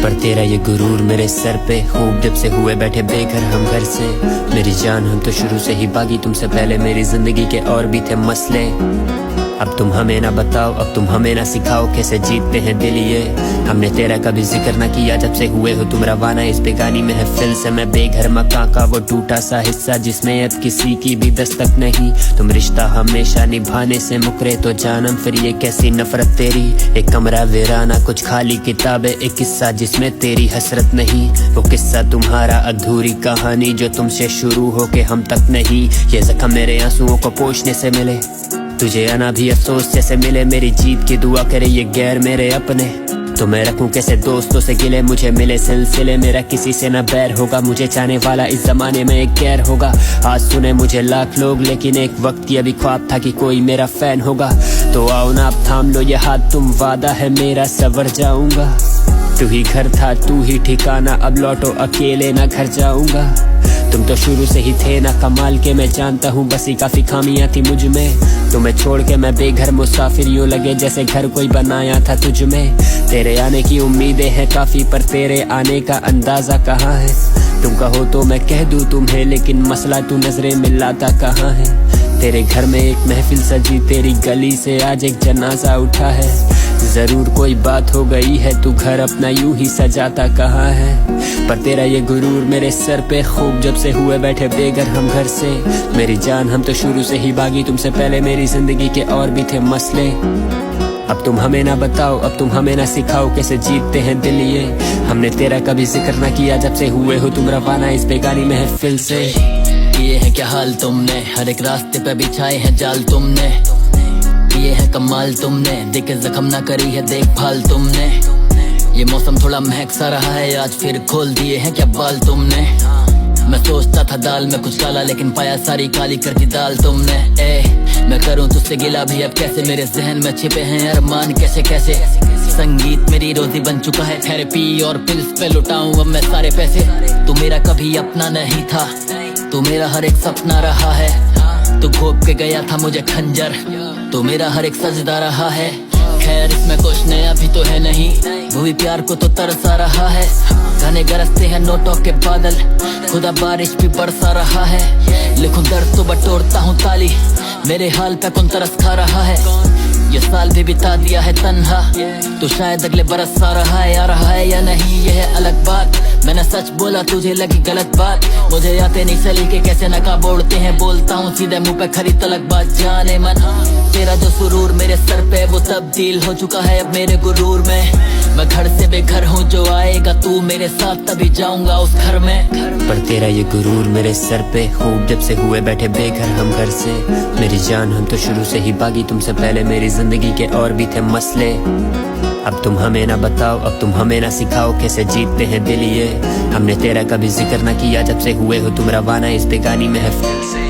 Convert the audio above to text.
पर तेरा ये गुरूर मेरे सर पे खूब जब से हुए बैठे बेघर हम घर से। मेरी जान हम तो शुरू से ही बागी, तुमसे पहले मेरी जिंदगी के और भी थे मसले। अब तुम हमें ना बताओ, अब तुम हमें ना सिखाओ कैसे जीतते हैं दिल ये। हमने तेरा कभी जिक्र ना किया जब से हुए हो तुम रवाना इस बेगानी महफिल से। मैं बेघर मकान का वो टूटा सा हिस्सा जिसमें अब किसी की भी दस्तक नहीं। तुम रिश्ता हमेशा निभाने से मुकरे तो जानम फिर ये कैसी नफरत तेरी। एक कमरा वीराना, कुछ खाली किताबें, एक किस्सा जिसमें तेरी हसरत नहीं। वो किस्सा तुम्हारा अधूरी कहानी जो तुमसे शुरू हो के हम तक नहीं। ये जख्म मेरे आंसुओं को पोंछने से मिले, तुझे आना भी अफसोस जैसे मिले। मेरी जीत की दुआ करे ये गैर मेरे अपने, तो मैं रखूं कैसे दोस्तों से गिले। मुझे मिले सिलसिले, मेरा किसी से न बैर होगा। मुझे चाहने वाला इस जमाने में एक गैर होगा। आज सुने मुझे लाख लोग, लेकिन एक वक्त की अभी ख्वाब था कि कोई मेरा फैन होगा। तो आओ ना अब थाम लो ये हाथ, तुम वादा है मेरा सवर जाऊंगा। तू ही घर था तू ही ठिकाना, अब लौटो अकेले ना घर जाऊंगा। तुम तो शुरू से ही थे ना कमाल के, मैं जानता हूँ बस ही काफी खामियां थी मुझ में। तुम्हें छोड़ के मैं बेघर मुसाफिर, यूं लगे जैसे घर कोई बनाया था तुझ में। तेरे आने की उम्मीदें हैं काफी, पर तेरे आने का अंदाजा कहाँ है। तुम कहो तो मैं कह दूं तुम्हें, लेकिन मसला तू नजरें मिलाता कहाँ है। तेरे घर में एक महफिल सजी, तेरी गली से आज एक जनाजा उठा है। जरूर कोई बात हो गई है, तू घर अपना यूं ही सजाता कहाँ है। पर तेरा ये गुरूर मेरे सर पे खूब जब से हुए बैठे बेघर हम घर से। मेरी जान हम तो शुरू से ही बागी, तुमसे पहले मेरी जिंदगी के और भी थे मसले। अब तुम हमें ना बताओ, अब तुम हमें ना सिखाओ कैसे जीतते हैं दिल ये। हमने तेरा कभी जिक्र ना किया जब से हुए हो तुम रवाना इस बेगानी महफिल से। ये है क्या हाल तुमने, हर एक रास्ते पे बिछाए हैं जाल तुमने। ये है कमाल तुमने, देखे जख्म ना करी है देखभाल तुमने। ये मौसम थोड़ा महक सा रहा है, आज फिर खोल दिए हैं क्या बाल तुमने। मैं सोचता था दाल में कुछ काला, लेकिन पाया सारी काली कर दी दाल तुमने। मैं करूं तुझसे गिला भी अब कैसे, मेरे जहन में छिपे हैं अरमान कैसे कैसे। संगीत मेरी रोजी बन चुका है, थेरेपी और पिल्स पे लुटाऊं अब मैं सारे पैसे। तू मेरा कभी अपना नहीं था, तू मेरा हर एक सपना रहा है। तू घोप के गया था मुझे खंजर, तू मेरा हर एक सजदा रहा है। खैर इसमें कुछ नया भी तो है नहीं, वो भी प्यार को तो तरसा रहा है। घने गरजते हैं नोटों के बादल, खुदा बारिश भी बरसा रहा है। लिखूं दर्द तो बटोरता हूँ ताली, मेरे हाल पे कौन तरस खा रहा है। ये साल भी बिता दिया है तन्हा, तो शायद अगले बरस आ रहा है। आ रहा है या नहीं ये है अलग बात, मैंने सच बोला तुझे लगी गलत बात। मुझे आते नहीं सलीके कैसे नकाब ओढ़ते हैं, बोलता हूँ सीधे मुंह पे खरी तलक बात। जाने मन तेरा जो सुरूर मेरे सर पे वो तब्दील हो चुका है अब मेरे गुरूर में। मैं घर से बेघर हूँ, जो आएगा तू मेरे साथ तभी जाऊंगा उस घर में। पर तेरा ये गुरूर मेरे सर पे खूब जब से हुए बैठे बेघर हम घर से। मेरी जान हम तो शुरू से ही बागी, तुमसे पहले मेरी जिंदगी के और भी थे मसले। अब तुम हमें ना बताओ, अब तुम हमें ना सिखाओ कैसे जीतते हैं दिल ये। हमने तेरा कभी जिक्र ना किया जब से हुए हो तुम रवाना इस बेगानी महफिल से।